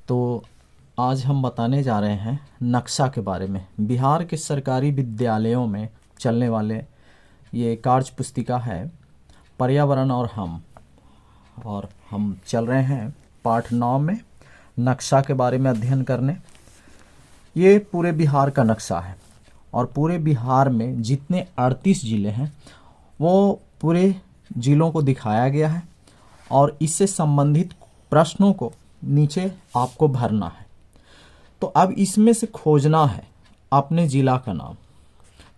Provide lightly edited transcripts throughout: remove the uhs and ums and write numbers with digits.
तो आज हम बताने जा रहे हैं नक्शा के बारे में। बिहार के सरकारी विद्यालयों में चलने वाले ये कार्य पुस्तिका है पर्यावरण और हम चल रहे हैं पाठ 9 में नक्शा के बारे में अध्ययन करने। ये पूरे बिहार का नक्शा है और पूरे बिहार में जितने 38 ज़िले हैं वो पूरे ज़िलों को दिखाया गया है और इससे संबंधित प्रश्नों को नीचे आपको भरना है। तो अब इसमें से खोजना है अपने ज़िला का नाम।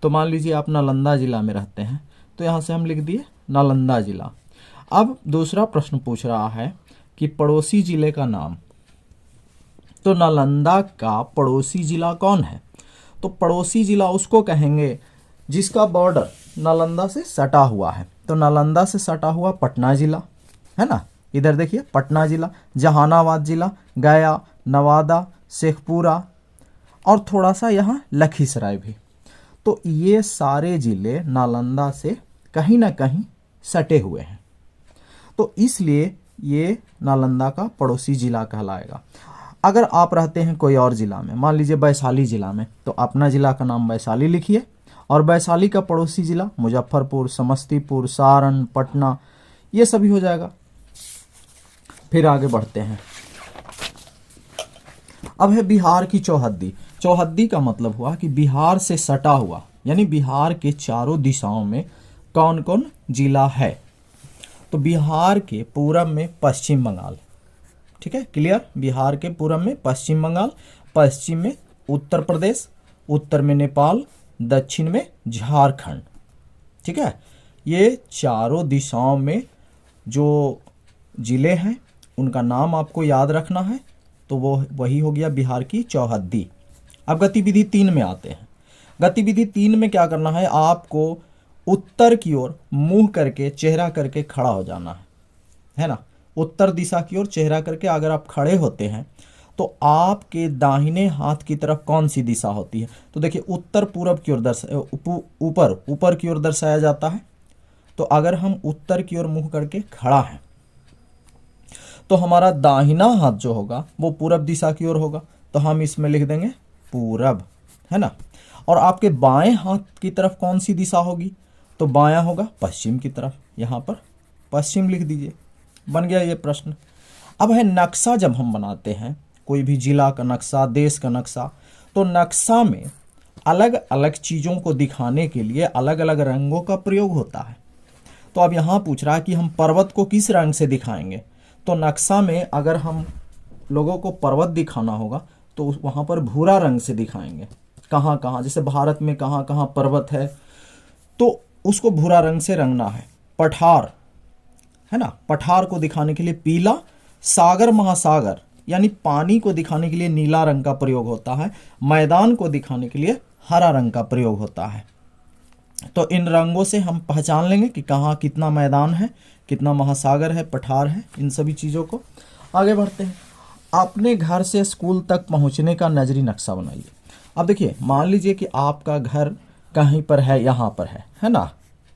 तो मान लीजिए आप नालंदा ज़िला में रहते हैं तो यहाँ से हम लिख दिए नालंदा ज़िला। अब दूसरा प्रश्न पूछ रहा है कि पड़ोसी ज़िले का नाम। तो नालंदा का पड़ोसी ज़िला कौन है? तो पड़ोसी ज़िला उसको कहेंगे जिसका बॉर्डर नालंदा से सटा हुआ है। तो नालंदा से सटा हुआ पटना ज़िला है ना, इधर देखिए पटना ज़िला, जहानाबाद ज़िला, गया, नवादा, शेखपुरा और थोड़ा सा यहाँ लखीसराय भी। तो ये सारे ज़िले नालंदा से कहीं ना कहीं सटे हुए हैं, तो इसलिए ये नालंदा का पड़ोसी ज़िला कहलाएगा। अगर आप रहते हैं कोई और ज़िला में, मान लीजिए वैशाली ज़िला में, तो अपना ज़िला का नाम वैशाली लिखिए और वैशाली का पड़ोसी ज़िला मुजफ्फरपुर, समस्तीपुर, सारण, पटना, ये सभी हो जाएगा। फिर आगे बढ़ते हैं। अब है बिहार की चौहद्दी। चौहद्दी का मतलब हुआ कि बिहार से सटा हुआ, यानी बिहार के चारों दिशाओं में कौन कौन जिला है। तो बिहार के पूरब में पश्चिम बंगाल, ठीक है, क्लियर। बिहार के पूरब में पश्चिम बंगाल, पश्चिम में उत्तर प्रदेश, उत्तर में नेपाल, दक्षिण में झारखंड, ठीक है। ये चारों दिशाओं में जो जिले हैं उनका नाम आपको याद रखना है। तो वो वही हो गया बिहार की चौहद्दी। अब गतिविधि 3 में आते हैं। गतिविधि 3 में क्या करना है, आपको उत्तर की ओर मुंह करके चेहरा करके खड़ा हो जाना है ना। उत्तर दिशा की ओर चेहरा करके अगर आप खड़े होते हैं तो आपके दाहिने हाथ की तरफ कौन सी दिशा होती है? तो देखिए उत्तर पूरब की ओर ऊपर की ओर दर्शाया जाता है। तो अगर हम उत्तर की ओर मुंह करके खड़ा है तो हमारा दाहिना हाथ जो होगा वो पूरब दिशा की ओर होगा, तो हम इसमें लिख देंगे पूरब, है ना। और आपके बाएं हाथ की तरफ कौन सी दिशा होगी? तो बायां होगा पश्चिम की तरफ, यहाँ पर पश्चिम लिख दीजिए। बन गया ये प्रश्न। अब है नक्शा। जब हम बनाते हैं कोई भी जिला का नक्शा, देश का नक्शा, तो नक्शा में अलग अलग चीज़ों को दिखाने के लिए अलग अलग रंगों का प्रयोग होता है। तो अब यहाँ पूछ रहा है कि हम पर्वत को किस रंग से दिखाएंगे। तो नक्शा में अगर हम लोगों को पर्वत दिखाना होगा तो वहाँ पर भूरा रंग से दिखाएंगे। कहाँ कहाँ, जैसे भारत में कहाँ कहाँ पर्वत है तो उसको भूरा रंग से रंगना है। पठार है ना, पठार को दिखाने के लिए पीला, सागर महासागर यानी पानी को दिखाने के लिए नीला रंग का प्रयोग होता है, मैदान को दिखाने के लिए हरा रंग का प्रयोग होता है। तो इन रंगों से हम पहचान लेंगे कि कहाँ कितना मैदान है, कितना महासागर है, पठार है, इन सभी चीज़ों को। आगे बढ़ते हैं। अपने घर से स्कूल तक पहुँचने का नजरी नक्शा बनाइए। अब देखिए मान लीजिए कि आपका घर कहीं पर है, यहाँ पर है ना,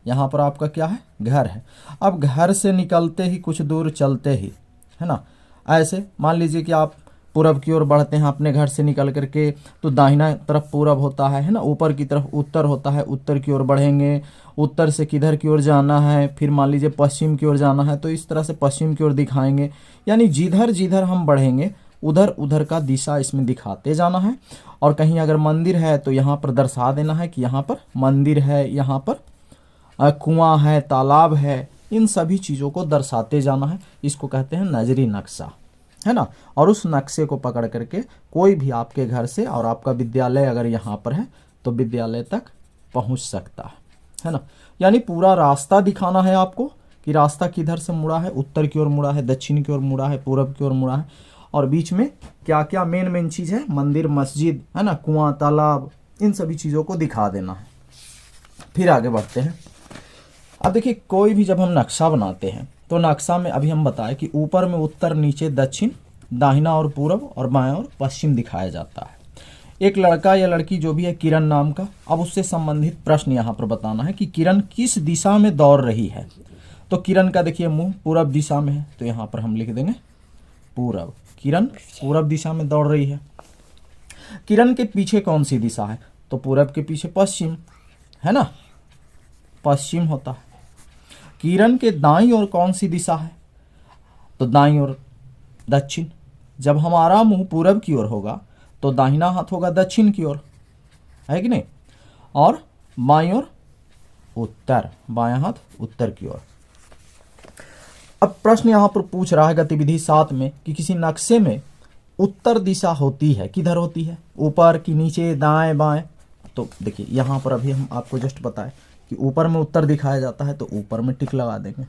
यहाँ पर आपका क्या है, घर है। अब घर से निकलते ही कुछ दूर चलते ही, है ना, ऐसे मान लीजिए कि आप पूरब की ओर बढ़ते हैं अपने घर से निकल करके, तो दाहिना तरफ पूरब होता है ना, ऊपर की तरफ उत्तर होता है, उत्तर की ओर बढ़ेंगे, उत्तर से किधर की ओर जाना है, फिर मान लीजिए पश्चिम की ओर जाना है तो इस तरह से पश्चिम की ओर दिखाएंगे। यानी जिधर जिधर हम बढ़ेंगे उधर उधर का दिशा इसमें दिखाते जाना है। और कहीं अगर मंदिर है तो यहाँ पर दर्शा देना है कि यहाँ पर मंदिर है, यहाँ पर कुआं है, तालाब है, इन सभी चीज़ों को दर्शाते जाना है। इसको कहते हैं नजरी नक्शा, है ना। और उस नक्शे को पकड़ करके कोई भी आपके घर से, और आपका विद्यालय अगर यहाँ पर है तो विद्यालय तक पहुँच सकता है ना। यानी पूरा रास्ता दिखाना है आपको कि रास्ता किधर से मुड़ा है, उत्तर की ओर मुड़ा है, दक्षिण की ओर मुड़ा है, पूरब की ओर मुड़ा है, और बीच में क्या क्या मेन चीज़ है, मंदिर, मस्जिद, है ना, कुआं, तालाब, इन सभी चीज़ों को दिखा देना है। फिर आगे बढ़ते हैं। अब देखिए कोई भी जब हम नक्शा बनाते हैं तो नक्शा में अभी हम बताएं कि ऊपर में उत्तर, नीचे दक्षिण, दाहिना और पूरब और बायां और पश्चिम दिखाया जाता है। एक लड़का या लड़की जो भी है किरण नाम का, अब उससे संबंधित प्रश्न यहाँ पर बताना है कि किरण किस दिशा में दौड़ रही है। तो किरण का देखिए मुंह पूरब दिशा में है तो यहाँ पर हम लिख देंगे पूरब। किरण पूरब दिशा में दौड़ रही है। किरण के पीछे कौन सी दिशा है? तो पूरब के पीछे पश्चिम है ना, पश्चिम होता है। किरण के दाईं ओर कौन सी दिशा है? तो दाईं ओर दक्षिण। जब हमारा मुंह पूरब की ओर होगा तो दाहिना हाथ होगा दक्षिण की ओर, है कि नहीं? और बाईं ओर उत्तर, बायां हाथ उत्तर की ओर। अब प्रश्न यहां पर पूछ रहा है गतिविधि 7 में कि किसी नक्शे में उत्तर दिशा होती है, किधर होती है? ऊपर कि नीचे, दाएं बाएं? तो देखिए यहां पर अभी हम आपको जस्ट बताएं कि ऊपर में उत्तर दिखाया जाता है तो ऊपर में टिक लगा देंगे।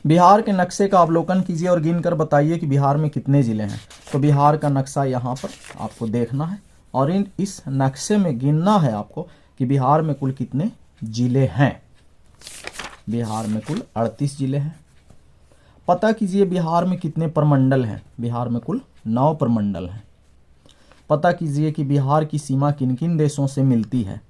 बिहार के नक्शे का अवलोकन कीजिए और गिनकर बताइए कि बिहार में कितने जिले हैं। तो बिहार का नक्शा यहाँ पर आपको देखना है और इस नक्शे में गिनना है आपको कि बिहार में कुल कितने जिले हैं। बिहार में कुल 38 जिले हैं। पता कीजिए बिहार में कितने प्रमंडल हैं। बिहार में कुल 9 प्रमंडल हैं। पता कीजिए कि बिहार की सीमा किन किन देशों से मिलती है।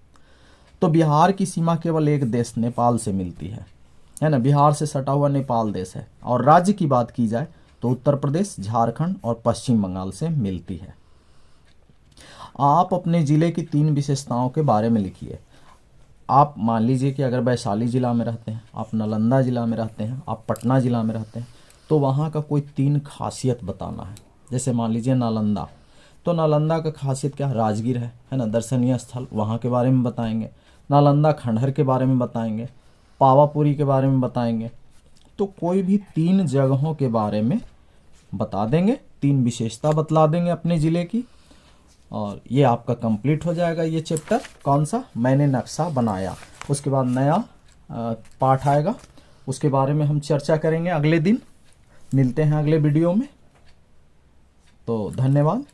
तो बिहार की सीमा केवल एक देश नेपाल से मिलती है ना, बिहार से सटा हुआ नेपाल देश है। और राज्य की बात की जाए तो उत्तर प्रदेश, झारखंड और पश्चिम बंगाल से मिलती है। आप अपने ज़िले की 3 विशेषताओं के बारे में लिखिए। आप मान लीजिए कि अगर वैशाली ज़िला में रहते हैं, आप नालंदा ज़िला में रहते हैं, आप पटना ज़िला में रहते हैं, तो वहाँ का कोई 3 खासियत बताना है। जैसे मान लीजिए नालंदा, तो नालंदा का खासियत क्या है? राजगीर है ना, दर्शनीय स्थल, वहाँ के बारे में बताएंगे। नालंदा खंडहर के बारे में बताएंगे, पावापुरी के बारे में बताएंगे। तो कोई भी 3 जगहों के बारे में बता देंगे, 3 विशेषता बतला देंगे अपने ज़िले की, और ये आपका कंप्लीट हो जाएगा ये चैप्टर। कौन सा? मैंने नक्शा बनाया। उसके बाद नया पाठ आएगा, उसके बारे में हम चर्चा करेंगे अगले दिन। मिलते हैं अगले वीडियो में। तो धन्यवाद।